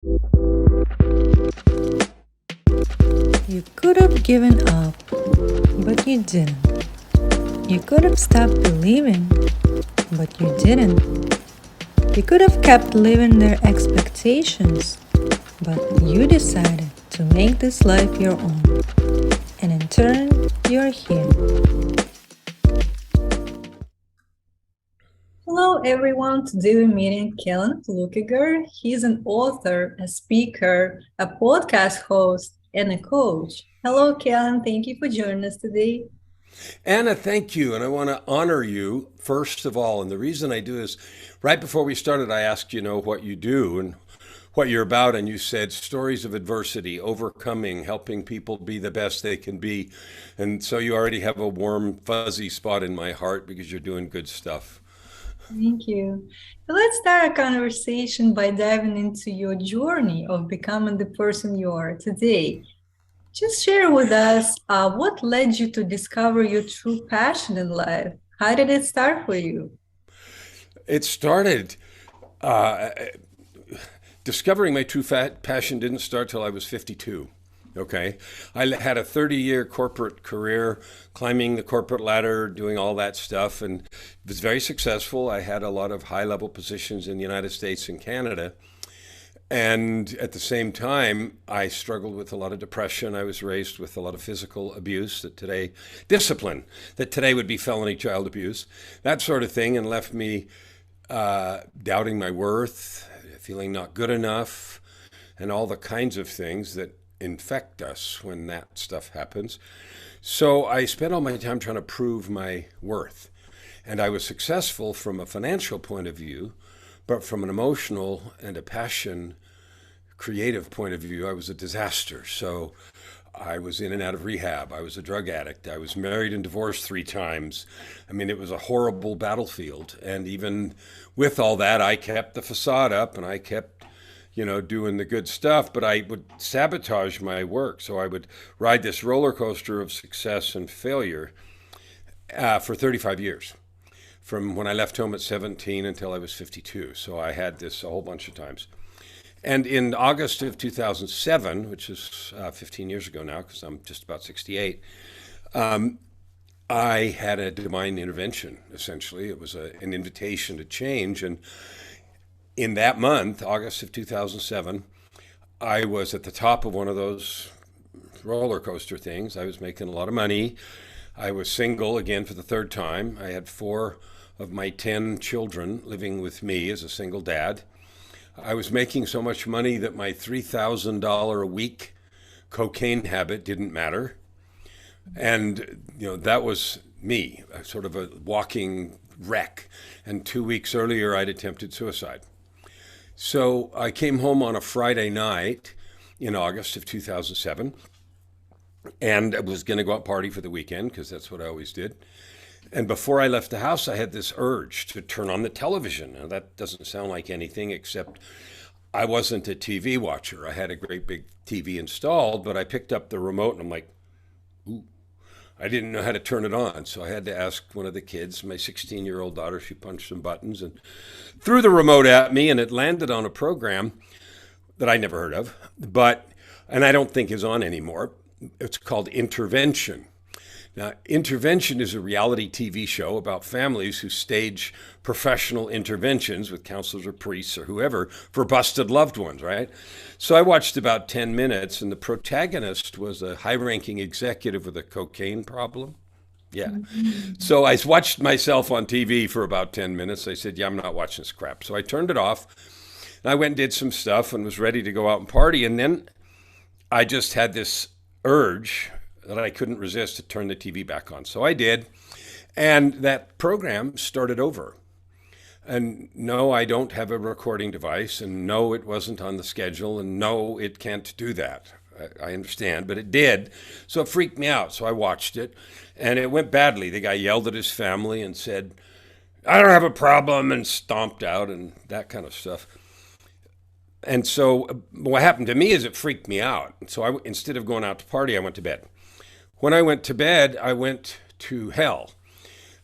You could have given up, but you didn't. You could have stopped believing, but you didn't. You could have kept living their expectations, but you decided to make this life your own. And in turn, you're here. Hello everyone, today we're meeting Kellan Fluckiger. He's an author, a speaker, a podcast host, and a coach. Hello Kellan, thank you for joining us today. Anna, thank you. And I want to honor you, first of all. And the reason I do is right before we started, I asked, what you do and what you're about. And you said stories of adversity, overcoming, helping people be the best they can be. And so you already have a warm, fuzzy spot in my heart because you're doing good stuff. Thank you. So let's start our conversation by diving into your journey of becoming the person you are today. Just share with us what led you to discover your true passion in life. How did it start for you? It started, uh, discovering my true passion didn't start till I was 52. Okay. I had a 30-year corporate career, climbing the corporate ladder, doing all that stuff, and was very successful. I had a lot of high level positions in the United States and Canada. And at the same time, I struggled with a lot of depression. I was raised with a lot of physical abuse discipline, that today would be felony child abuse, that sort of thing, and left me doubting my worth, feeling not good enough, and all the kinds of things that infect us when that stuff happens. So I spent all my time trying to prove my worth. And I was successful from a financial point of view, but from an emotional and a passion, creative point of view, I was a disaster. So I was in and out of rehab. I was a drug addict. I was married and divorced 3 times. I mean, it was a horrible battlefield. And even with all that, I kept the facade up and I kept, doing the good stuff, but I would sabotage my work. So I would ride this roller coaster of success and failure for 35 years, from when I left home at 17 until I was 52. So I had this a whole bunch of times. And in August of 2007, which is 15 years ago now, because I'm just about 68, I had a divine intervention, essentially. It was an invitation to change. And in that month, August of 2007, I was at the top of one of those roller coaster things. I was making a lot of money. I was single again for the 3rd time. I had 4 of my 10 children living with me as a single dad. I was making so much money that my $3,000 a week cocaine habit didn't matter. And, that was me, sort of a walking wreck. And 2 weeks earlier, I'd attempted suicide. So I came home on a Friday night in August of 2007 and I was going to go out party for the weekend because that's what I always did. And before I left the house, I had this urge to turn on the television. Now, that doesn't sound like anything except I wasn't a TV watcher. I had a great big TV installed, but I picked up the remote and I'm like, ooh, I didn't know how to turn it on. So I had to ask one of the kids, my 16-year-old daughter. She punched some buttons and threw the remote at me, and it landed on a program that I never heard of, and I don't think is on anymore. It's called Intervention. Now, Intervention is a reality TV show about families who stage professional interventions with counselors or priests or whoever for busted loved ones, right? So I watched about 10 minutes, and the protagonist was a high-ranking executive with a cocaine problem. Yeah. So I watched myself on TV for about 10 minutes. I said, yeah, I'm not watching this crap. So I turned it off, and I went and did some stuff and was ready to go out and party. And then I just had this urge that I couldn't resist to turn the TV back on. So I did. And that program started over. And no, I don't have a recording device. And no, it wasn't on the schedule. And no, it can't do that. I understand, but it did. So it freaked me out. So I watched it. And it went badly. The guy yelled at his family and said, I don't have a problem, and stomped out and that kind of stuff. And so what happened to me is it freaked me out. So instead of going out to party, I went to bed. When I went to bed, I went to hell.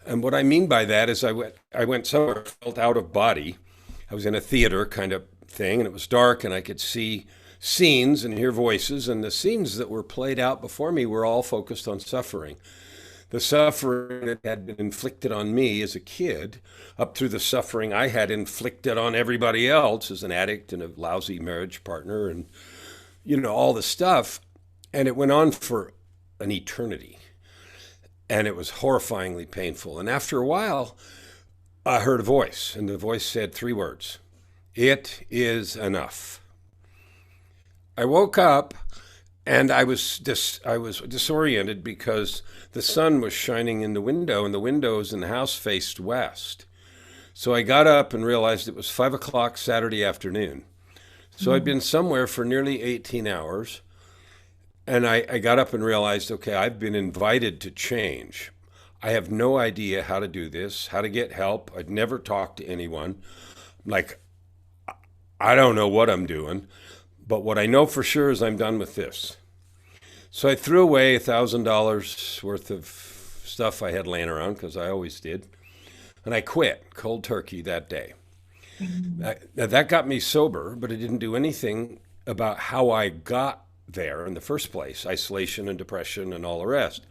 And what I mean by that is I went somewhere, felt out of body. I was in a theater, kind of thing, and it was dark, and I could see scenes and hear voices, and the scenes that were played out before me were all focused on suffering. The suffering that had been inflicted on me as a kid, up through the suffering I had inflicted on everybody else as an addict and a lousy marriage partner, and all the stuff. And it went on for an eternity. And it was horrifyingly painful. And after a while, I heard a voice, and the voice said 3 words: "It is enough." I woke up, and I was disoriented because the sun was shining in the window, and the windows in the house faced west. So I got up and realized it was 5 o'clock Saturday afternoon. So I'd been somewhere for nearly 18 hours. And I got up and realized, okay, I've been invited to change. I have no idea how to do this, how to get help. I'd never talked to anyone. Like, I don't know what I'm doing, but what I know for sure is I'm done with this. So I threw away $1,000 worth of stuff I had laying around, because I always did. And I quit cold turkey that day. That got me sober, but it didn't do anything about how I got there in the first place: isolation and depression and all the rest.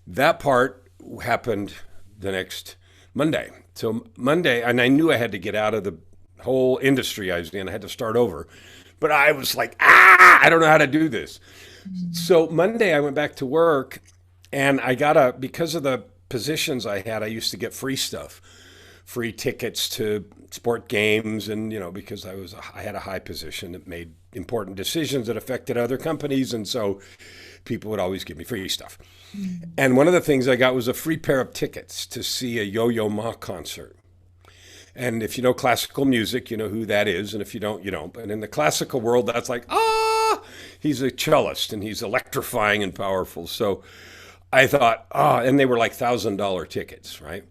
That part happened the next Monday. So Monday, and I knew I had to get out of the whole industry I was in. I had to start over. But I was like, I don't know how to do this. So Monday I went back to work, and because of the positions I had, I used to get free stuff, free tickets to sport games, and because I had a high position that made important decisions that affected other companies, and so people would always give me free stuff. And one of the things I got was a free pair of tickets to see a Yo-Yo Ma concert. And if you know classical music, you know who that is, and if you don't, you don't. And in the classical world, that's like, he's a cellist, and he's electrifying and powerful. So I thought, and they were like $1,000 tickets, right?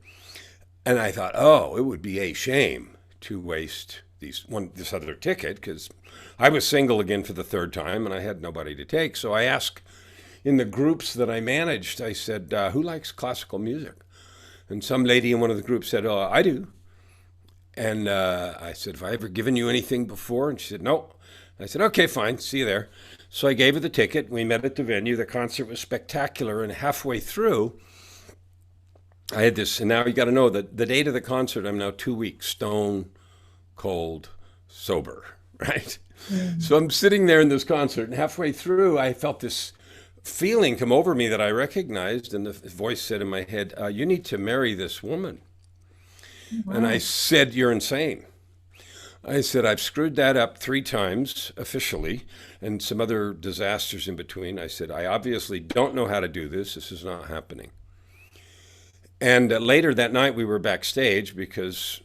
And I thought, it would be a shame to waste this other ticket, because I was single again for the 3rd time, and I had nobody to take. So I asked in the groups that I managed, I said, who likes classical music? And some lady in one of the groups said, I do. And I said, have I ever given you anything before? And she said, no. I said, okay, fine, see you there. So I gave her the ticket. We met at the venue. The concert was spectacular. And halfway through, I had this, and now you got to know that the date of the concert, I'm now 2 weeks stone cold sober, right? Mm-hmm. So I'm sitting there in this concert, and halfway through, I felt this feeling come over me that I recognized, and the voice said in my head, you need to marry this woman. Wow. And I said, you're insane. I said, I've screwed that up 3 times officially, and some other disasters in between. I said, I obviously don't know how to do this. This is not happening. And later that night, we were backstage because,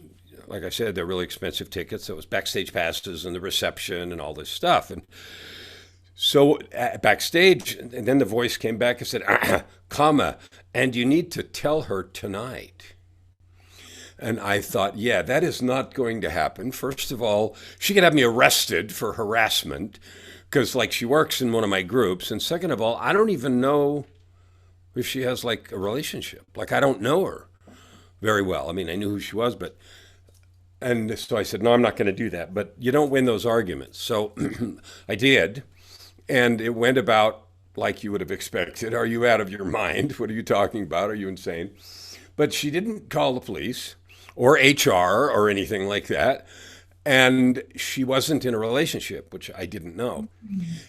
like I said, they're really expensive tickets. So it was backstage passes and the reception and all this stuff. And so backstage, and then the voice came back and said, and you need to tell her tonight. And I thought, yeah, that is not going to happen. First of all, she could have me arrested for harassment because, she works in one of my groups. And second of all, I don't even know if she has, a relationship. I don't know her very well. I mean, I knew who she was, and so I said, no, I'm not going to do that. But you don't win those arguments. So I did. And it went about like you would have expected. Are you out of your mind? What are you talking about? Are you insane? But she didn't call the police or HR or anything like that. And she wasn't in a relationship, which I didn't know.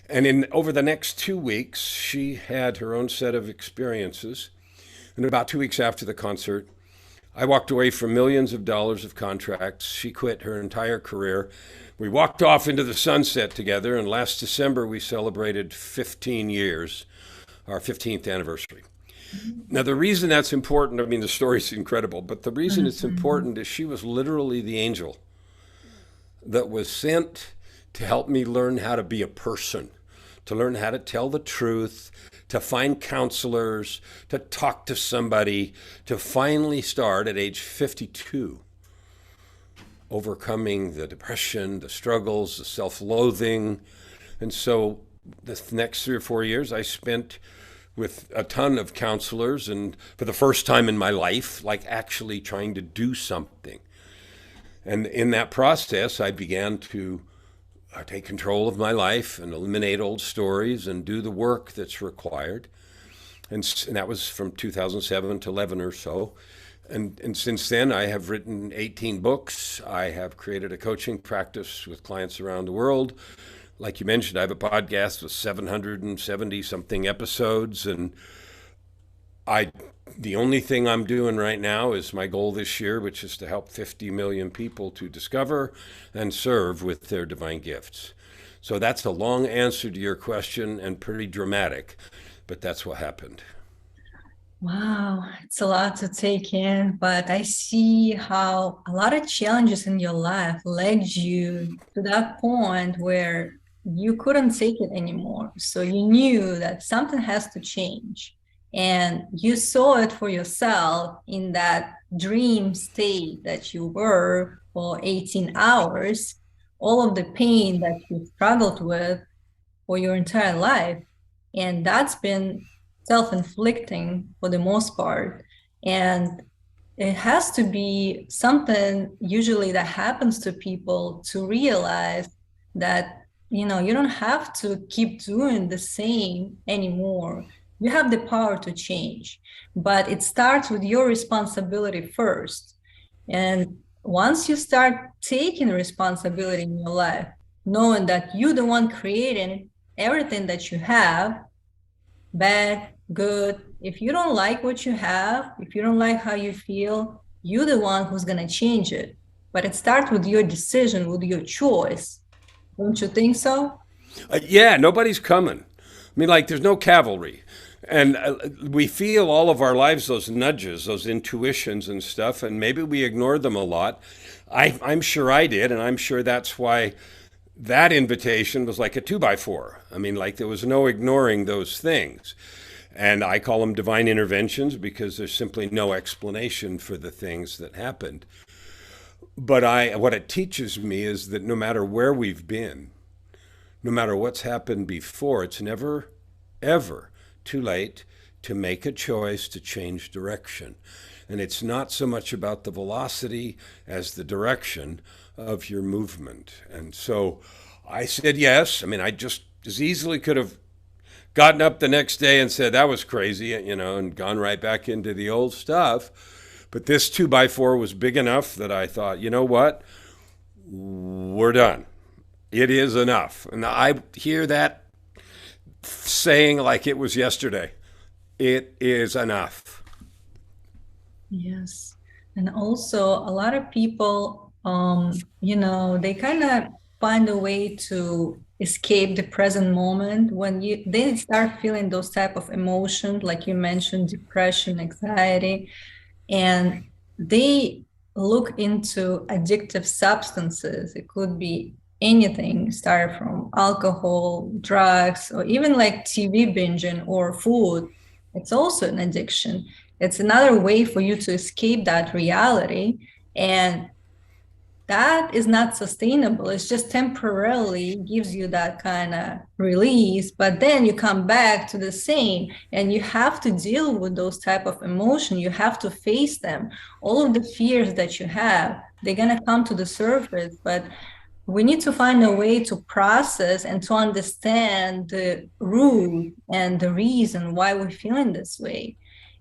And over the next 2 weeks, she had her own set of experiences. And about 2 weeks after the concert, I walked away from millions of dollars of contracts. She quit her entire career. We walked off into the sunset together, and last December we celebrated 15 years, our 15th anniversary. Now, the reason that's important, I mean, the story's incredible, but the reason it's important is she was literally the angel that was sent to help me learn how to be a person, to learn how to tell the truth, to find counselors, to talk to somebody, to finally start at age 52, overcoming the depression, the struggles, the self-loathing. And so the next 3 or 4 years I spent with a ton of counselors, and for the first time in my life, actually trying to do something. And in that process, I began to take control of my life and eliminate old stories and do the work that's required. And that was from 2007 to 11 or so. And since then, I have written 18 books. I have created a coaching practice with clients around the world. Like you mentioned, I have a podcast with 770 something episodes. And I, the only thing I'm doing right now is my goal this year, which is to help 50 million people to discover and serve with their divine gifts. So that's a long answer to your question and pretty dramatic, but that's what happened. Wow, it's a lot to take in, but I see how a lot of challenges in your life led you to that point where you couldn't take it anymore. So you knew that something has to change. And you saw it for yourself in that dream state that you were for 18 hours, all of the pain that you struggled with for your entire life. And that's been self-inflicting for the most part. And it has to be something usually that happens to people to realize that, you know, you don't have to keep doing the same anymore. You have the power to change, but it starts with your responsibility first. And once you start taking responsibility in your life, knowing that you're the one creating everything that you have, bad, good, if you don't like what you have, if you don't like how you feel, you're the one who's going to change it. But it starts with your decision, with your choice. Don't you think so? Yeah, nobody's coming. I mean, like, there's no cavalry. And we feel all of our lives those nudges, those intuitions and stuff, and maybe we ignore them a lot. I'm sure I did, and I'm sure that's why that invitation was like a two by four. I mean, like, there was no ignoring those things. And I call them divine interventions because there's simply no explanation for the things that happened. But what it teaches me is that no matter where we've been, no matter what's happened before, it's never, ever too late to make a choice to change direction. And it's not so much about the velocity as the direction of your movement. And so I said yes. I mean, I just as easily could have gotten up the next day and said that was crazy, you know, and gone right back into the old stuff. But this two by four was big enough that I thought, you know what? We're done. It is enough. And I hear that saying like it was yesterday. It is enough. Yes. And also, a lot of people, you know, they kind of find a way to escape the present moment when they start feeling those type of emotions, like you mentioned, depression, anxiety, and they look into addictive substances. It could be anything, start from alcohol, drugs, or even like TV binging or food. It's also an addiction. It's another way for you to escape that reality. And that is not sustainable. It's just temporarily gives you that kind of release, but then you come back to the same, and you have to deal with those type of emotion. You have to face them. All of the fears that you have, they're going to come to the surface, but we need to find a way to process and to understand the root and the reason why we're feeling this way.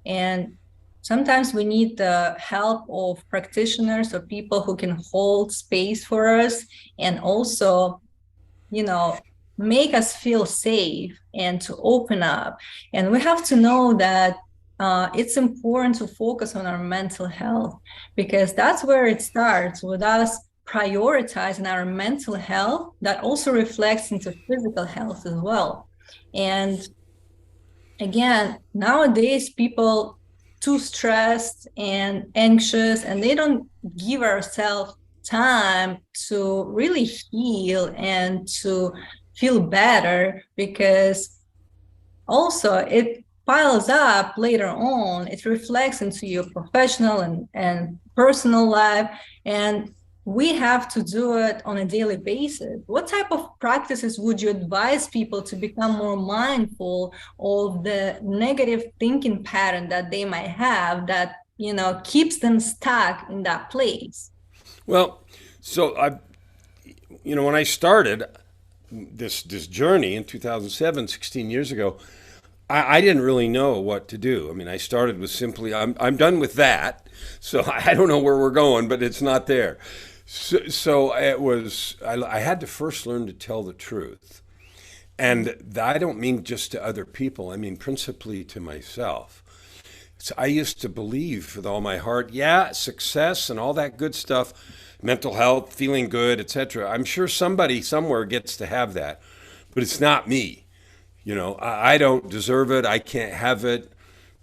And sometimes we need the help of practitioners or people who can hold space for us and also, you know, make us feel safe and to open up. And we have to know that it's important to focus on our mental health, because that's where it starts with us prioritizing our mental health. That also reflects into physical health as well. And again, nowadays people too stressed and anxious, and they don't give ourselves time to really heal and to feel better, because also it piles up later on. It reflects into your professional and personal life, and we have to do it on a daily basis. What type of practices would you advise people to become more mindful of the negative thinking pattern that they might have that, you know, keeps them stuck in that place? Well, So when I started this journey in 2007, 16 years ago, I didn't really know what to do. I mean, I started with simply, I'm done with that. So I don't know where we're going, but it's not there. So it was, I had to first learn to tell the truth. And I don't mean just to other people, I mean principally to myself. So I used to believe with all my heart, yeah, success and all that good stuff, mental health, feeling good, etc. I'm sure somebody somewhere gets to have that, but it's not me. I don't deserve it. I can't have it.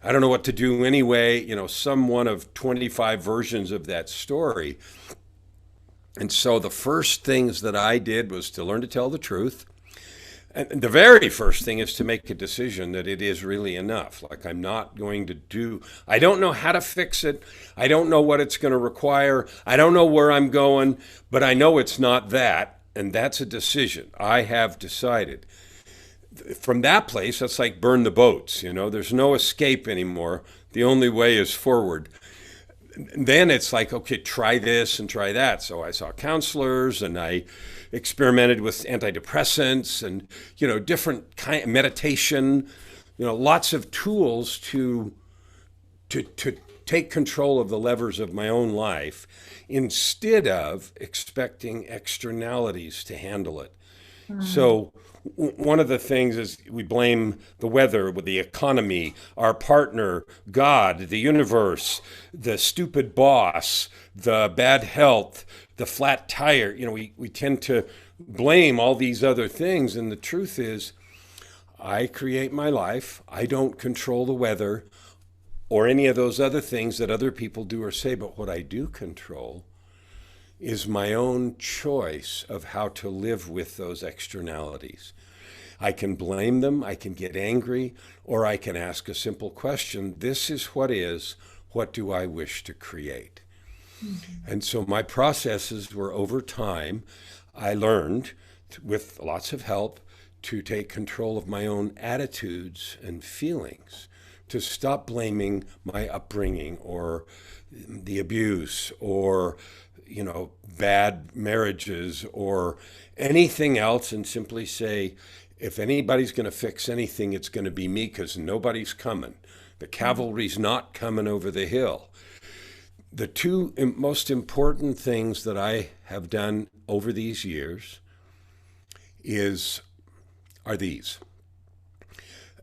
I don't know what to do anyway. Some one of 25 versions of that story. And so the first things that I did was to learn to tell the truth. And the very first thing is to make a decision that it is really enough. Like I'm not going to do, I don't know how to fix it. I don't know what it's going to require. I don't know where I'm going, but I know it's not that. And that's a decision. I have decided. From that place, that's like burn the boats. There's no escape anymore. The only way is forward. Then it's like, okay, try this and try that. So I saw counselors and I experimented with antidepressants and, different kind of meditation, lots of tools to take control of the levers of my own life instead of expecting externalities to handle it. So one of the things is we blame the weather, with the economy, our partner, God, the universe, the stupid boss, the bad health, the flat tire. We tend to blame all these other things. And the truth is, I create my life. I don't control the weather or any of those other things that other people do or say. But what I do control is my own choice of how to live with those externalities. I can blame them, I can get angry, or I can ask a simple question. This is what is, what do I wish to create? Mm-hmm. And so my processes were over time. I learned, with lots of help, to take control of my own attitudes and feelings, to stop blaming my upbringing or the abuse or bad marriages or anything else, and simply say, if anybody's going to fix anything, it's going to be me, because nobody's coming. The cavalry's not coming over the hill. The two most important things that I have done over these years are these.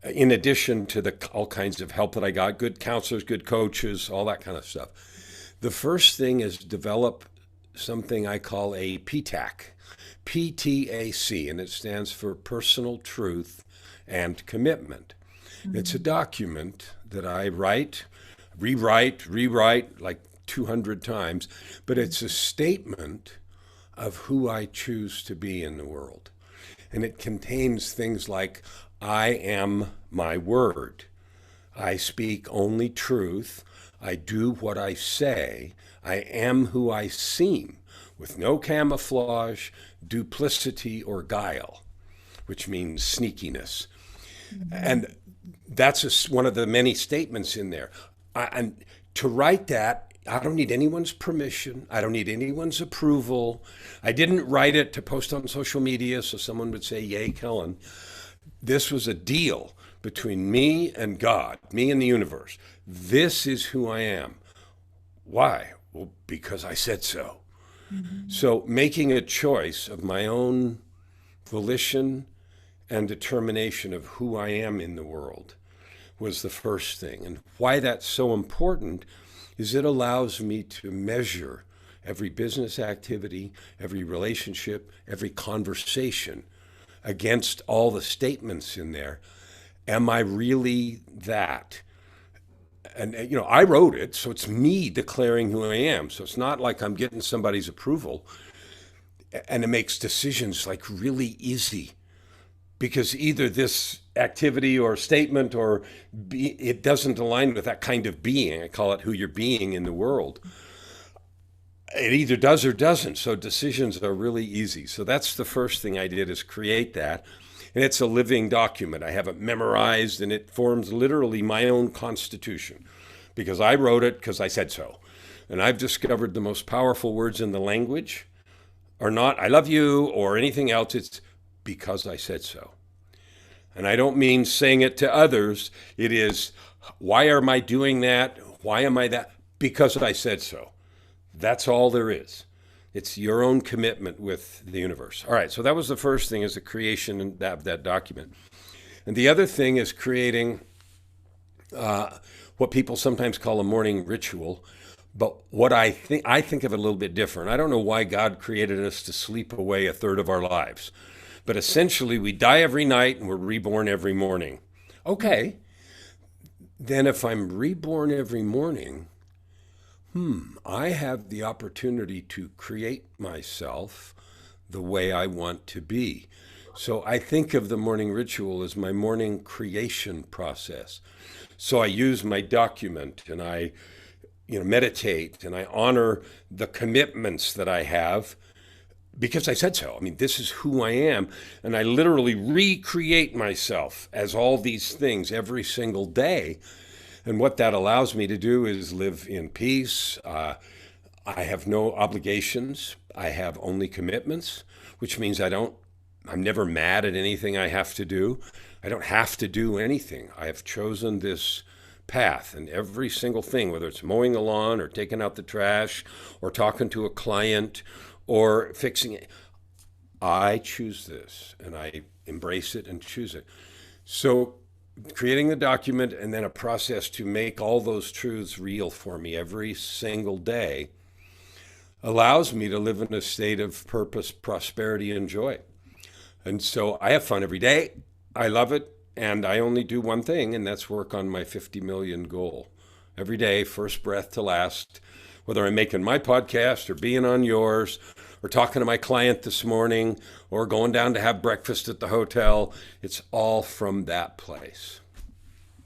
In addition to all kinds of help that I got, good counselors, good coaches, all that kind of stuff. The first thing is develop something I call a PTAC, PTAC, and it stands for Personal Truth and Commitment. Mm-hmm. It's a document that I rewrite like 200 times, but it's a statement of who I choose to be in the world. And it contains things like, I am my word. I speak only truth. I do what I say. I am who I seem, with no camouflage, duplicity, or guile, which means sneakiness. Mm-hmm. And that's one of the many statements in there. And to write that, I don't need anyone's permission. I don't need anyone's approval. I didn't write it to post on social media so someone would say, yay, Kellan. This was a deal between me and God, me and the universe. This is who I am. Why? Well, because I said so. Mm-hmm. So making a choice of my own volition and determination of who I am in the world was the first thing. And why that's so important is it allows me to measure every business activity, every relationship, every conversation against all the statements in there. Am I really that? And, I wrote it, so it's me declaring who I am. So it's not like I'm getting somebody's approval. And it makes decisions like really easy, because either this activity or statement it doesn't align with that kind of being. I call it who you're being in the world. It either does or doesn't. So decisions are really easy. So that's the first thing I did, is create that. And it's a living document. I have it memorized, and it forms literally my own constitution, because I wrote it because I said so. And I've discovered the most powerful words in the language or not I love you or anything else. It's because I said so. And I don't mean saying it to others. It is, why am I doing that? Why am I that? Because I said so. That's all there is. It's your own commitment with the universe. All right, so that was the first thing, is the creation of that document. And the other thing is creating what people sometimes call a morning ritual. But what I think of it a little bit different. I don't know why God created us to sleep away a third of our lives. But essentially, we die every night and we're reborn every morning. Okay, then if I'm reborn every morning, I have the opportunity to create myself the way I want to be. So I think of the morning ritual as my morning creation process. So I use my document and I meditate and I honor the commitments that I have because I said so. I mean, this is who I am. And I literally recreate myself as all these things every single day. And what that allows me to do is live in peace. I have no obligations. I have only commitments, which means I'm never mad at anything I have to do. I don't have to do anything. I have chosen this path, and every single thing, whether it's mowing the lawn or taking out the trash or talking to a client or fixing it, I choose this and I embrace it and choose it. So creating the document and then a process to make all those truths real for me every single day allows me to live in a state of purpose, prosperity, and joy. And so I have fun every day. I love it. And I only do one thing, and that's work on my 50 million goal. Every day, first breath to last, whether I'm making my podcast or being on yours or talking to my client this morning or going down to have breakfast at the hotel, it's all from that place.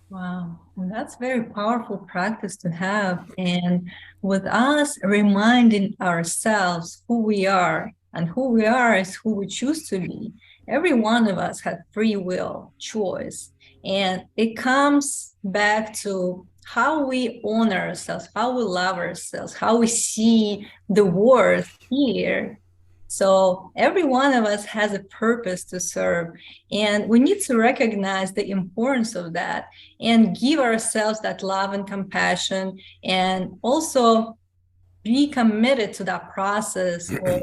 Wow, and that's very powerful practice to have. And with us reminding ourselves who we are, and who we are is who we choose to be. Every one of us has free will, choice, and it comes back to how we honor ourselves, how we love ourselves, how we see the worth here. So every one of us has a purpose to serve, and we need to recognize the importance of that and give ourselves that love and compassion, and also be committed to that process of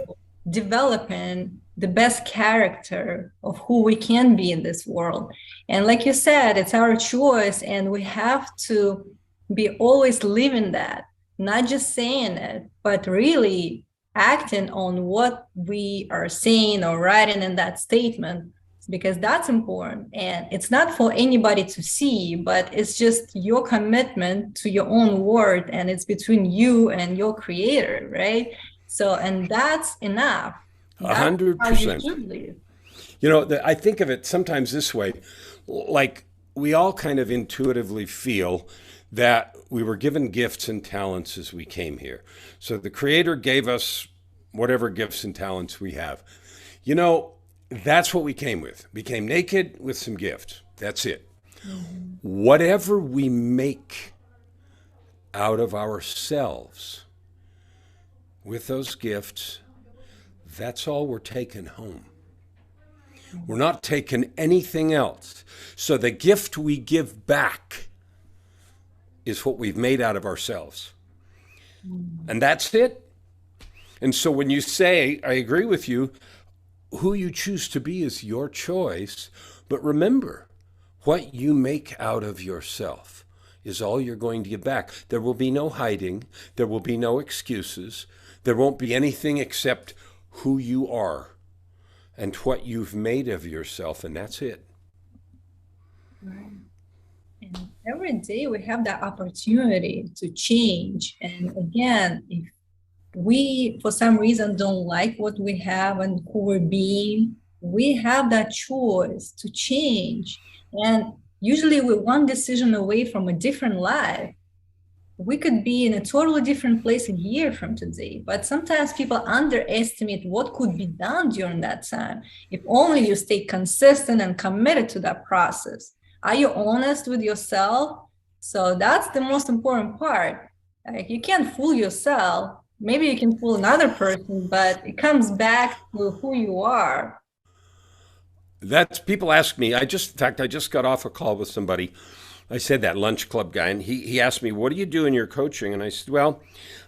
developing the best character of who we can be in this world. And like you said, it's our choice, and we have to be always living that, not just saying it, but really acting on what we are saying or writing in that statement, because that's important. And it's not for anybody to see, but it's just your commitment to your own word, and it's between you and your creator, right? So, and that's enough. That's 100%. how you should live. I think of it sometimes this way, like we all kind of intuitively feel that we were given gifts and talents as we came here. So the Creator gave us whatever gifts and talents we have. That's what we came with. We came naked with some gifts. That's it. Mm-hmm. Whatever we make out of ourselves with those gifts, that's all we're taking home. We're not taking anything else. So the gift we give back is what we've made out of ourselves. And that's it. And so when you say, I agree with you, who you choose to be is your choice. But remember, what you make out of yourself is all you're going to get back. There will be no hiding. There will be no excuses. There won't be anything except who you are and what you've made of yourself, and that's it. Right. And every day we have that opportunity to change. And again, if we, for some reason, don't like what we have and who we're being, we have that choice to change. And usually we're one decision away from a different life. We could be in a totally different place a year from today, but sometimes people underestimate what could be done during that time if only you stay consistent and committed to that process. Are you honest with yourself? So that's the most important part. Like, you can't fool yourself. maybe you can fool another person, but it comes back to who you are. That's people ask me. In fact, I just got off a call with somebody. I said that lunch club guy, and he asked me, "What do you do in your coaching?" And I said, "Well,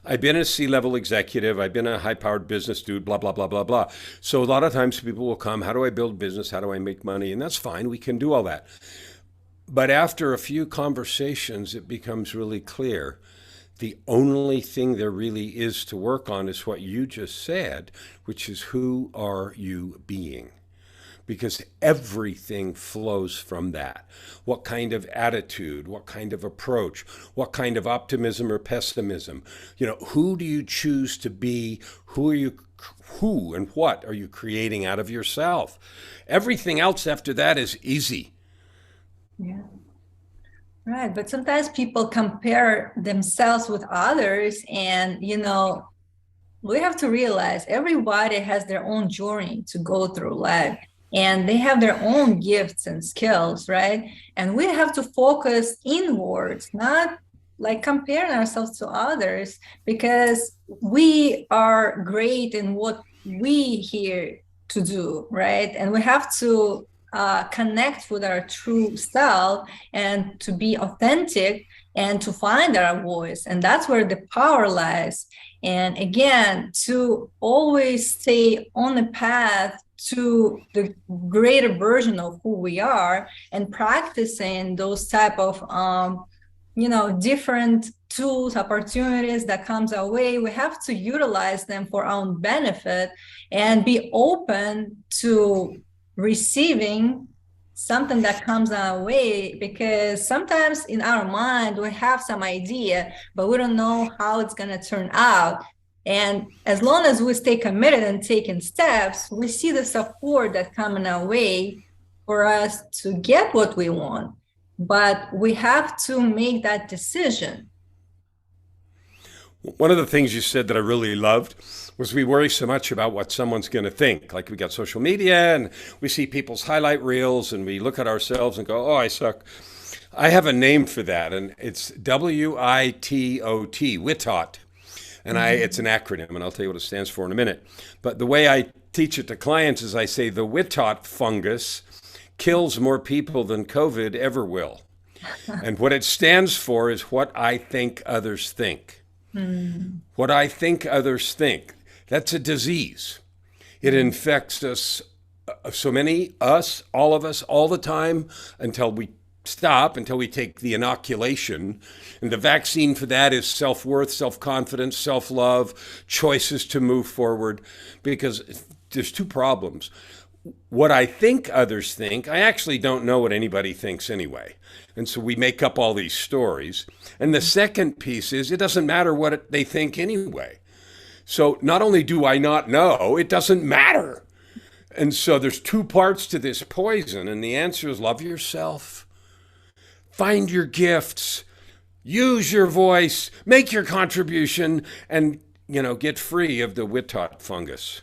I've been a C-level executive. I've been a high-powered business dude. Blah blah blah blah blah." So a lot of times people will come, "How do I build business? How do I make money?" And that's fine. We can do all that. But after a few conversations, it becomes really clear. The only thing there really is to work on is what you just said, which is who are you being? Because everything flows from that. What kind of attitude, what kind of approach, what kind of optimism or pessimism? Who do you choose to be? Who and what are you creating out of yourself? Everything else after that is easy. Yeah. Right. But sometimes people compare themselves with others, and, we have to realize everybody has their own journey to go through life, and they have their own gifts and skills, right? And we have to focus inwards, not like comparing ourselves to others, because we are great in what we here to do, right? And we have to connect with our true self and to be authentic and to find our voice. And that's where the power lies. And again, to always stay on the path to the greater version of who we are, and practicing those type of different tools, opportunities that comes our way, we have to utilize them for our own benefit and be open to receiving something that comes our way, because sometimes in our mind we have some idea, but we don't know how it's going to turn out. And as long as we stay committed and taking steps, we see the support that comes our way for us to get what we want. But we have to make that decision. One of the things you said that I really loved was we worry so much about what someone's going to think. Like we got social media and we see people's highlight reels and we look at ourselves and go, "Oh, I suck." I have a name for that, and it's WITOT, WITOT. And it's an acronym, and I'll tell you what it stands for in a minute. But the way I teach it to clients is I say the WITOT fungus kills more people than COVID ever will. And what it stands for is what I think others think. What I think others think. That's a disease. It infects us, all of us, all the time, until we stop, until we take the inoculation. And the vaccine for that is self-worth, self-confidence, self-love, choices to move forward. Because there's two problems. What I think others think, I actually don't know what anybody thinks anyway. And so we make up all these stories. And the second piece is it doesn't matter what they think anyway. So not only do I not know, it doesn't matter. And so there's two parts to this poison. And the answer is love yourself, find your gifts, use your voice, make your contribution, and, get free of the WITOT fungus.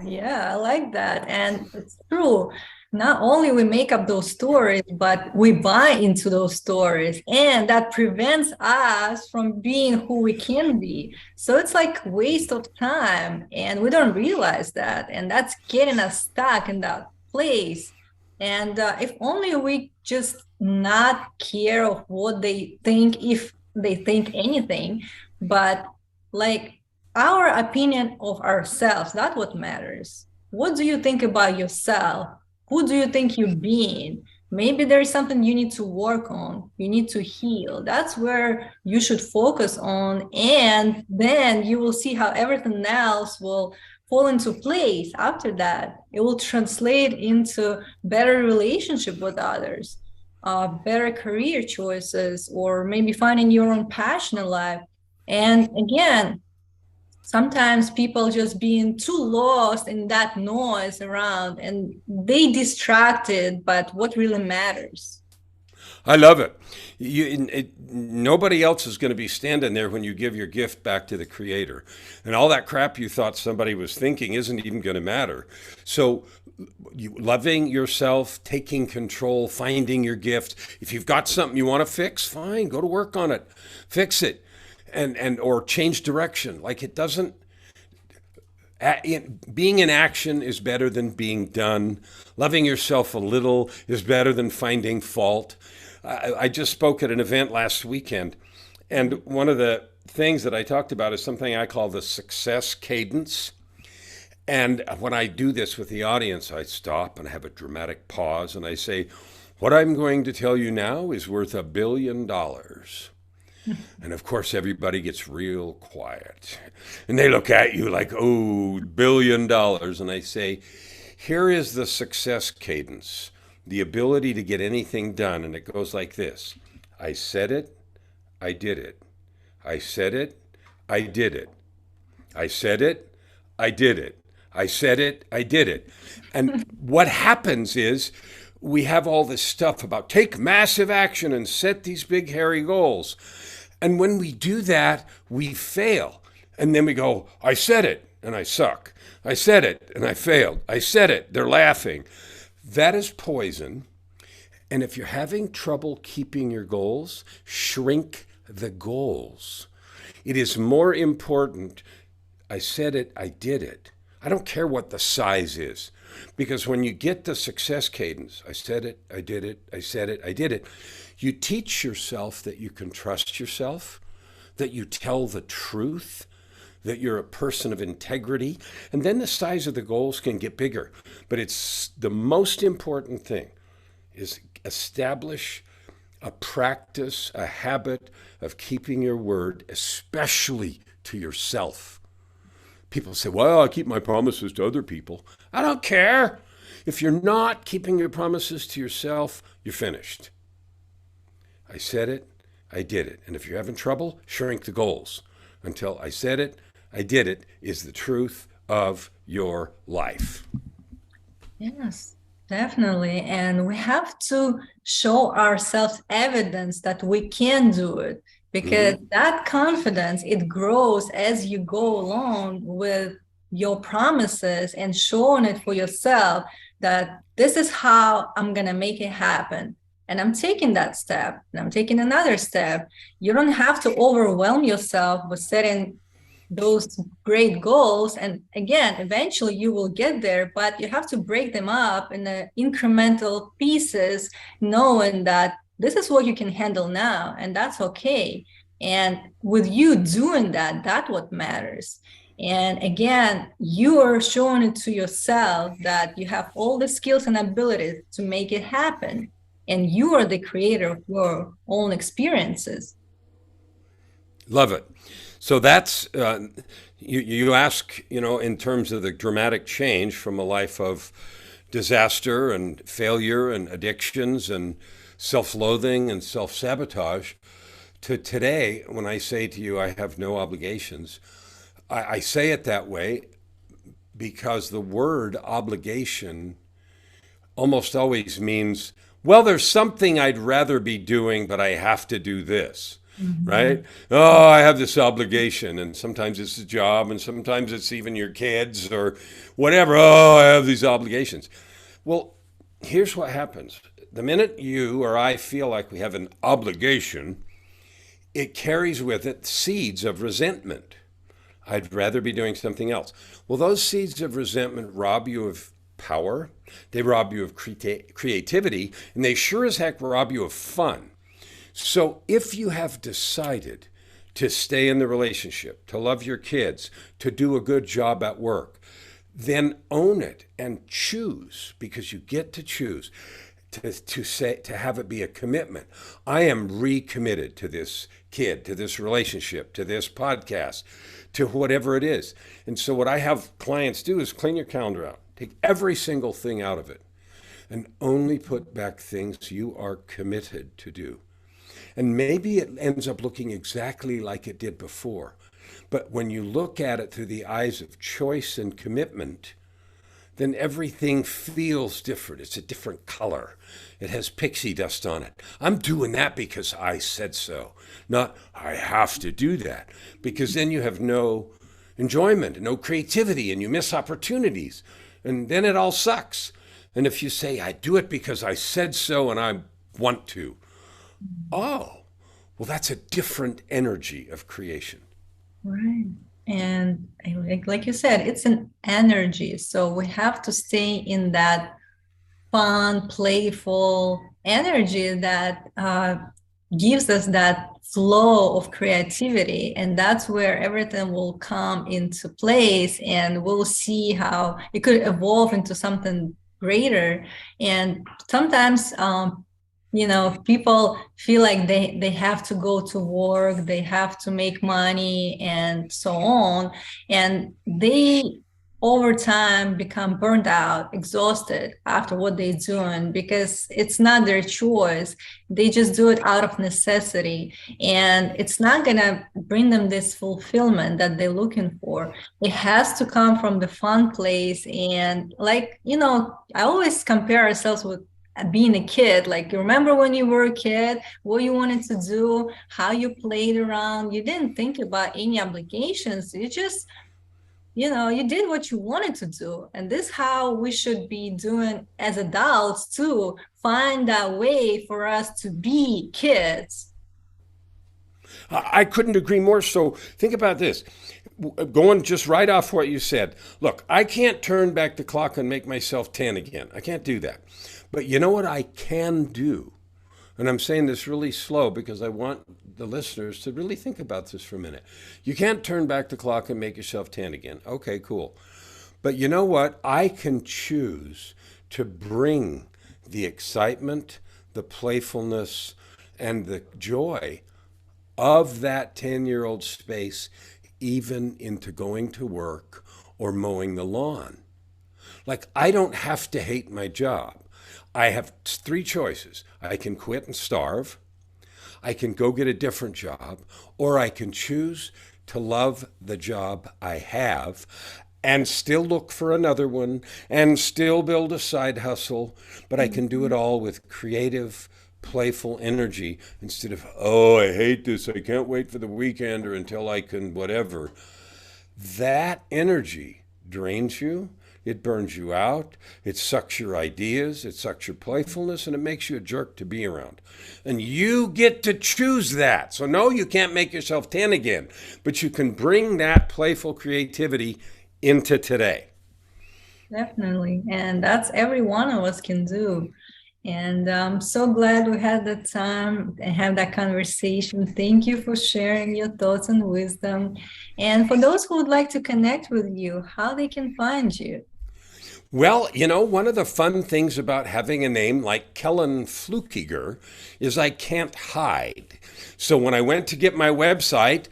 Yeah, I like that. And it's true. Not only we make up those stories, but we buy into those stories, and that prevents us from being who we can be. So it's like waste of time, and we don't realize that. And that's getting us stuck in that place. And if only we just not care of what they think, if they think anything, but like our opinion of ourselves, that's what matters. What do you think about yourself? Who do you think you're being? Maybe there is something you need to work on. You need to heal. That's where you should focus on. And then you will see how everything else will fall into place after that. It will translate into better relationship with others, better career choices, or maybe finding your own passion in life. And again, sometimes people just being too lost in that noise around, and they distracted, but what really matters. I love it. Nobody else is going to be standing there when you give your gift back to the creator. And all that crap you thought somebody was thinking isn't even going to matter. So loving yourself, taking control, finding your gift. If you've got something you want to fix, fine, go to work on it. Fix it. and or change direction. Like it doesn't. Being in action is better than being done. Loving yourself a little is better than finding fault. I just spoke at an event last weekend, and one of the things that I talked about is something I call the success cadence. And when I do this with the audience, I stop and have a dramatic pause and I say, what I'm going to tell you now is worth $1 billion. And of course, everybody gets real quiet. And they look at you like, oh, $1 billion. And I say, here is the success cadence, the ability to get anything done. And it goes like this. I said it, I did it. I said it, I did it. I said it, I did it. I said it, I did it. And what happens is we have all this stuff about take massive action and set these big, hairy goals. And when we do that, we fail. And then we go, I said it, and I suck. I said it, and I failed. I said it, they're laughing. That is poison. And if you're having trouble keeping your goals, shrink the goals. It is more important, I said it, I did it. I don't care what the size is. Because when you get the success cadence, I said it, I did it, I said it, I did it, you teach yourself that you can trust yourself, that you tell the truth, that you're a person of integrity, and then the size of the goals can get bigger. But it's the most important thing is establish a practice, a habit of keeping your word, especially to yourself. People say, well, I keep my promises to other people. I don't care. If you're not keeping your promises to yourself, you're finished. I said it, I did it. And if you're having trouble, shrink the goals until I said it, I did it is the truth of your life. Yes, definitely. And we have to show ourselves evidence that we can do it, because that confidence, it grows as you go along with your promises and showing it for yourself that this is how I'm going to make it happen. And I'm taking that step and I'm taking another step. You don't have to overwhelm yourself with setting those great goals. And again, eventually you will get there, but you have to break them up in the incremental pieces, knowing that this is what you can handle now, and that's okay. And with you doing that, that's what matters. And again, you are showing it to yourself that you have all the skills and abilities to make it happen. And you are the creator of your own experiences. Love it. So that's, you ask, in terms of the dramatic change from a life of disaster and failure and addictions and self-loathing and self-sabotage to today, when I say to you, I have no obligations, I say it that way because the word obligation almost always means, well, there's something I'd rather be doing, but I have to do this. Right? Oh, I have this obligation, and sometimes it's a job, and sometimes it's even your kids or whatever. Oh, I have these obligations. Well, here's what happens. The minute you or I feel like we have an obligation, it carries with it seeds of resentment. I'd rather be doing something else. Well, those seeds of resentment rob you of power, they rob you of creativity, and they sure as heck rob you of fun. So if you have decided to stay in the relationship, to love your kids, to do a good job at work, then own it and choose, because you get to choose to have it be a commitment. I am recommitted to this kid, to this relationship, to this podcast, to whatever it is. And so what I have clients do is clean your calendar out, take every single thing out of it, and only put back things you are committed to do. And maybe it ends up looking exactly like it did before. But when you look at it through the eyes of choice and commitment, then everything feels different. It's a different color. It has pixie dust on it. I'm doing that because I said so, not I have to do that. Because then you have no enjoyment, no creativity, and you miss opportunities. And then it all sucks. And if you say, I do it because I said so and I want to, oh, Well, that's a different energy of creation. Right. And like you said, it's an energy. So we have to stay in that fun, playful energy that gives us that flow of creativity. And that's where everything will come into place, and we'll see how it could evolve into something greater. And sometimes, people feel like they have to go to work, they have to make money, and so on. And they over time become burned out, exhausted after what they're doing, because it's not their choice. They just do it out of necessity. And it's not going to bring them this fulfillment that they're looking for. It has to come from the fun place. And I always compare ourselves with being a kid. Like, you remember when you were a kid, what you wanted to do, how you played around. You didn't think about any obligations. You just you did what you wanted to do. And this is how we should be doing as adults too. Find that way for us to be kids. I couldn't agree more. So think about this. Going just right off what you said. Look, I can't turn back the clock and make myself 10 again. I can't do that. But you know what I can do? And I'm saying this really slow because I want the listeners to really think about this for a minute. You can't turn back the clock and make yourself 10 again. Okay, cool. But you know what? I can choose to bring the excitement, the playfulness, and the joy of that 10-year-old space even into going to work or mowing the lawn. Like, I don't have to hate my job. I have three choices. I can quit and starve, I can go get a different job, or I can choose to love the job I have and still look for another one and still build a side hustle, but I can do it all with creative, playful energy instead of, oh, I hate this, I can't wait for the weekend or until I can whatever. That energy drains you. It burns you out. It sucks your ideas. It sucks your playfulness, and it makes you a jerk to be around. And you get to choose that. So no, you can't make yourself 10 again, but you can bring that playful creativity into today. Definitely. And that's every one of us can do. And I'm so glad we had the time and have that conversation. Thank you for sharing your thoughts and wisdom. And for those who would like to connect with you, how they can find you. Well, one of the fun things about having a name like Kellan Fluckiger is I can't hide. So when I went to get my website,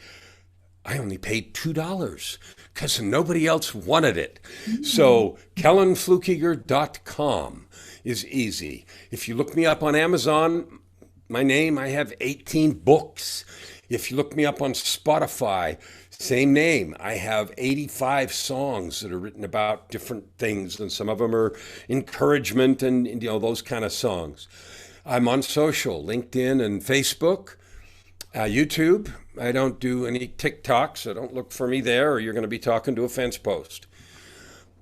I only paid $2 because nobody else wanted it. So kellanfluckiger.com is easy. If you look me up on Amazon, my name, I have 18 books. If you look me up on Spotify, same name. I have 85 songs that are written about different things, and some of them are encouragement and those kind of songs. I'm on social, LinkedIn and Facebook, YouTube. I don't do any TikTok, so don't look for me there or you're going to be talking to a fence post.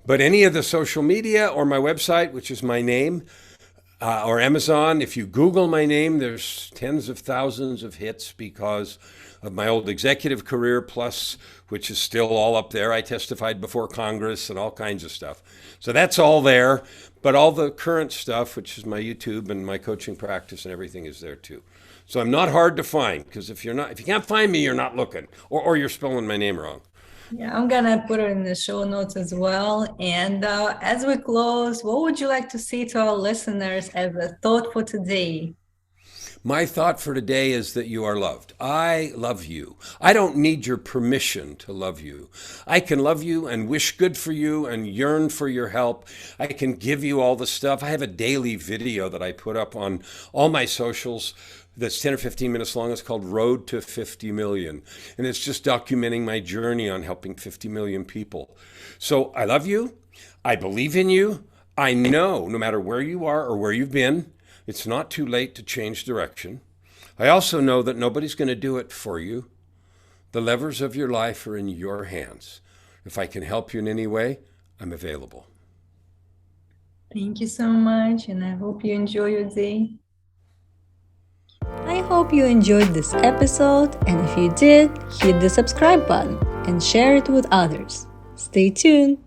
But any of the social media or my website, which is my name, or Amazon, if you Google my name, there's tens of thousands of hits because of my old executive career, plus, which is still all up there. I testified before Congress and all kinds of stuff. So that's all there. But all the current stuff, which is my YouTube and my coaching practice and everything, is there too. So I'm not hard to find, because if you can't find me, you're not looking, or you're spelling my name wrong. Yeah, I'm gonna put it in the show notes as well. And as we close, what would you like to say to our listeners as a thought for today? My thought for today is that you are loved. I love you. I don't need your permission to love you. I can love you and wish good for you and yearn for your help. I can give you all the stuff. I have a daily video that I put up on all my socials that's 10 or 15 minutes long. It's called Road to 50 Million. And it's just documenting my journey on helping 50 million people. So I love you. I believe in you. I know no matter where you are or where you've been, it's not too late to change direction. I also know that nobody's going to do it for you. The levers of your life are in your hands. If I can help you in any way, I'm available. Thank you so much, and I hope you enjoy your day. I Hope you enjoyed this episode, and if you did, hit the subscribe button and share it with others. Stay tuned!